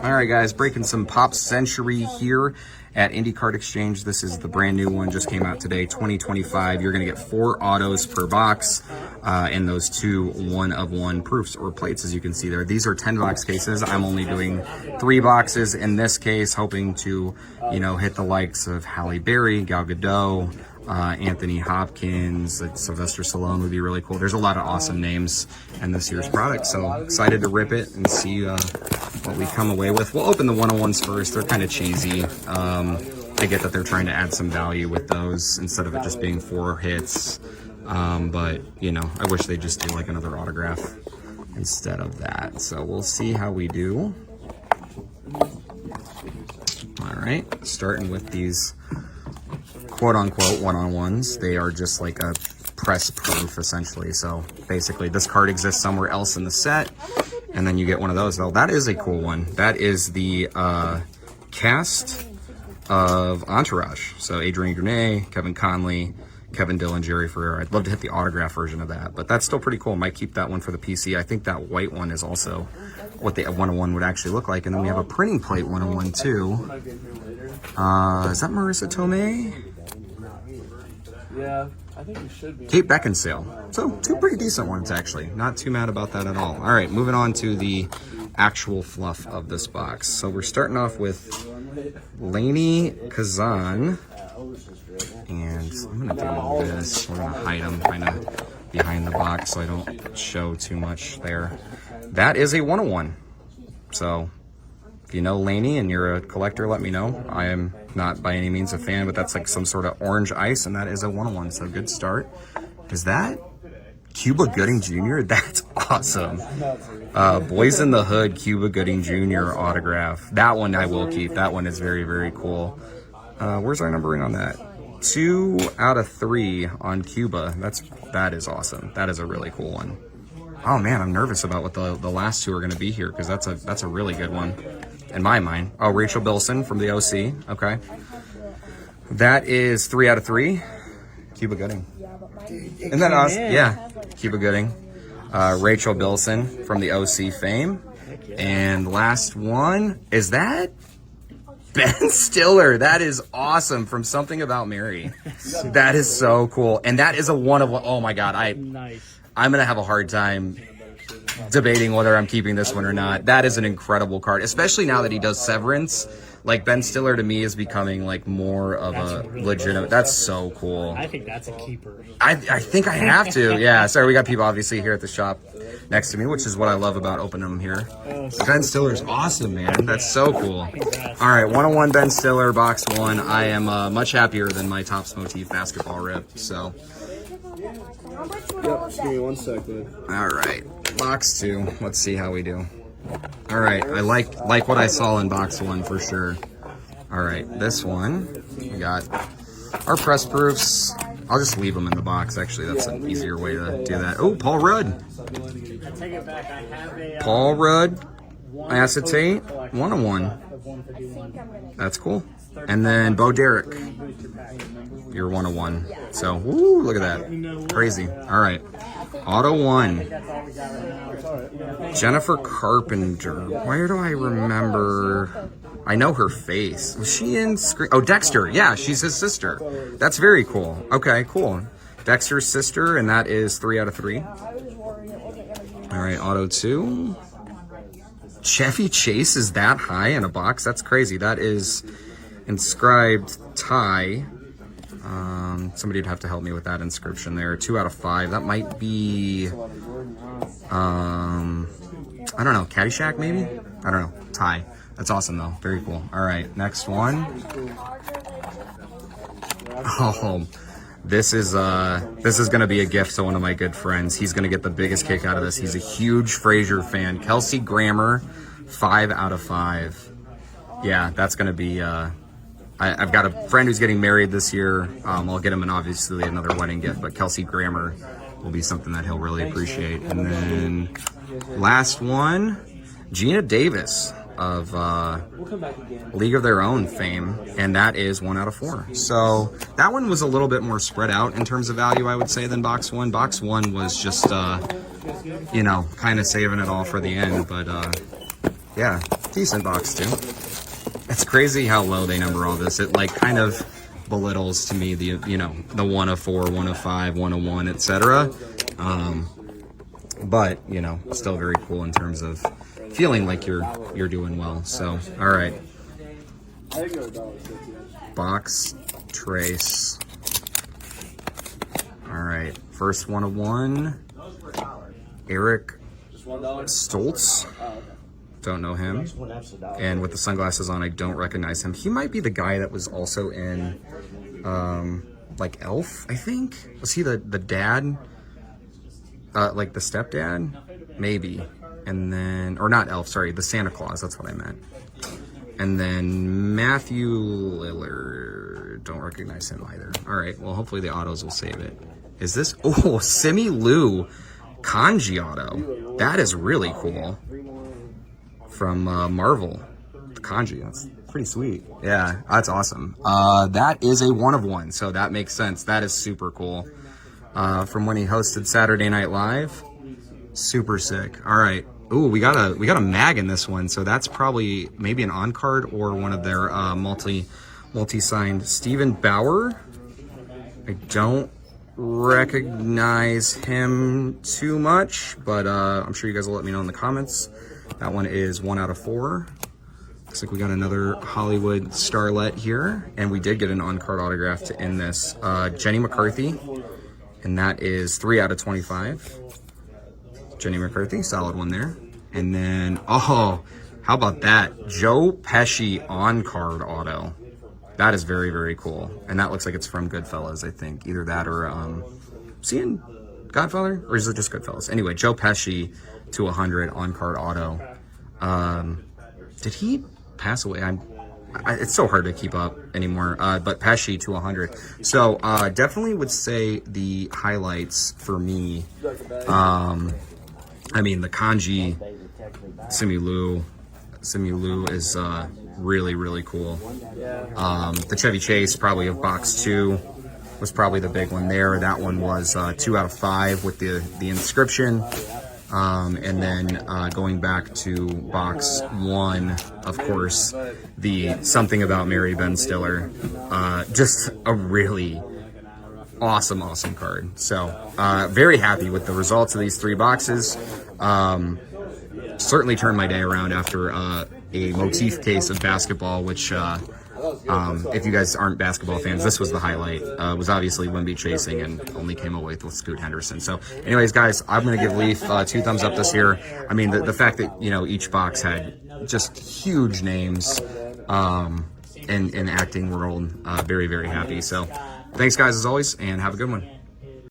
All right, guys, breaking some Pop Century here at Indie Card Exchange. This is the brand new one, just came out today, 2025. You're going to get 4 autos per box and those 2 one-of-one proofs or plates, as you can see there. These are 10-box cases. I'm only doing 3 boxes in this case, hoping to, you know, hit the likes of Halle Berry, Gal Gadot, Anthony Hopkins, Sylvester Stallone would be really cool. There's a lot of awesome names in this year's product, so excited to rip it and see what we come away with. We'll open the one-on-ones first. They're kind of cheesy. I get that they're trying to add some value with those instead of it just being 4 hits. But, you know, I wish they'd just do like another autograph instead of that. So we'll see how we do. All right, starting with these quote-unquote one-on-ones. They are just like a press proof, essentially. So basically, this card exists somewhere else in the set, and then you get one of those. Though that is a cool one. That is the cast of Entourage. So Adrian Grenier, Kevin Conley, Kevin Dillon, Jerry Ferrara. I'd love to hit the autograph version of that, but that's still pretty cool. Might keep that one for the PC. I think that white one is also what the one-on-one would actually look like. And then we have a printing plate one-on-one too. Is that Marissa Tomei? Yeah, I think you should be. Kate Beckinsale. So 2 pretty decent ones, actually. Not too mad about that at all. All right, moving on to the actual fluff of this box. So we're starting off with Lainey Kazan. And I'm going to do this. We're going to hide them kind of behind the box so I don't show too much there. That is a 101. So if you know Lainey and you're a collector, let me know. I am not by any means a fan, but that's like some sort of orange ice, and that is a 101. So good start. Is that Cuba Gooding Jr.? That's awesome. Boys in the Hood Cuba Gooding Jr. autograph. That one I will keep. That one is very, very cool. Where's our numbering on that? 2 out of 3 on Cuba. That is awesome. That is a really cool one. Oh man, I'm nervous about what the last 2 are going to be here, because that's a really good one in my mind. Oh, Rachel Bilson from the OC. Okay, that is 3 out of 3. Cuba Gooding. Isn't that awesome? Yeah, Cuba Gooding. Rachel Bilson from the OC fame. And last one, is that Ben Stiller? That is awesome, from Something About Mary. That is so cool. And that is a one of one. Oh my God, I'm going to have a hard time debating whether I'm keeping this one or not. That is an incredible card, especially now that he does Severance. Like, Ben Stiller to me is becoming like more of a legitimate. That's so cool. I think that's a keeper. I think I have to. Yeah. Sorry, we got people obviously here at the shop next to me, which is what I love about opening them here. Ben Stiller's awesome, man. That's so cool. All right, 101 Ben Stiller, box 1. I am much happier than my Topps Motif basketball rip. So. Yep, just give me 1 second. All right, box 2. Let's see how we do. All right, I like what I saw in box 1 for sure. All right, this one, we got our press proofs. I'll just leave them in the box. Actually, that's an easier way to do that. Oh, Paul Rudd. Paul Rudd, acetate, 101. That's cool. And then Bo Derek, you're 101. So, woo, look at that. Crazy. All right. Auto 1. Jennifer Carpenter. Where do I remember? I know her face. Was she in Scream? Oh, Dexter. Yeah, she's his sister. That's very cool. Okay, cool. Dexter's sister, and that is 3 out of 3. All right, auto 2. Chevy Chase is that high in a box? That's crazy. That is inscribed tie. Somebody would have to help me with that inscription there. 2 out of 5. That might be, I don't know, Caddyshack maybe? I don't know. Tie. That's awesome though. Very cool. All right, next one. Oh, this is gonna be a gift to one of my good friends. He's gonna get the biggest kick out of this. He's a huge Frasier fan. Kelsey Grammer, 5 out of 5. Yeah, that's gonna be. I've got a friend who's getting married this year. I'll get him obviously another wedding gift, but Kelsey Grammer will be something that he'll really appreciate. And then last one, Gina Davis of League of Their Own fame, and that is 1 out of 4. So that one was a little bit more spread out in terms of value, I would say, than box 1. Box 1 was just, you know, kind of saving it all for the end, but yeah, decent box too. It's crazy how low they number all this. It like kind of belittles to me the, you know, the 1 of 4, 1 of 5, 1 of 1, etc. But you know, still very cool in terms of feeling like you're doing well. So all right, box trace. All right, first 1 of 1, Eric Stoltz. Don't know him. And with the sunglasses on, I don't recognize him. He might be the guy that was also in, like Elf, I think. Was he the dad? Like the stepdad? Maybe. And then, or not Elf, sorry, the Santa Claus. That's what I meant. And then Matthew Lillard. Don't recognize him either. All right, well, hopefully the autos will save it. Is this? Oh, Simi Lou Kanji auto. That is really cool. From Marvel. The kanji, that's pretty sweet. Yeah, that's awesome. That is a 1 of 1, so that makes sense. That is super cool. From when he hosted Saturday Night Live. Super sick. All right. Ooh, we got a mag in this one, so that's probably maybe an on card or one of their multi-signed. Steven Bauer. I don't recognize him too much, but I'm sure you guys will let me know in the comments. That one is 1 out of 4. Looks like we got another Hollywood starlet here, and we did get an on-card autograph to end this. Jenny McCarthy, and that is 3 out of 25. Jenny McCarthy, solid one there. And then, oh, how about that? Joe Pesci on-card auto. That is very, very cool. And that looks like it's from Goodfellas, I think. Either that or, is he in Godfather? Or is it just Goodfellas? Anyway, Joe Pesci to 100 on-card auto. Did he pass away? It's so hard to keep up anymore. But Pesci to 100. So definitely would say the highlights for me. I mean, the kanji Simi Lou is really, really cool. The Chevy Chase, probably of box 2, was probably the big one there. That one was 2 out of 5 with the inscription. And then going back to box 1, of course, the Something About Mary Ben Stiller. Just a really awesome card. So very happy with the results of these 3 boxes. Certainly turned my day around after a motif case of basketball, which if you guys aren't basketball fans, this was the highlight. Was obviously Wemby chasing and only came away with Scoot Henderson. So anyways, guys, I'm going to give Leaf 2 thumbs up this year. I mean, the fact that, you know, each box had just huge names in acting world, very, very happy. So thanks, guys, as always, and have a good one.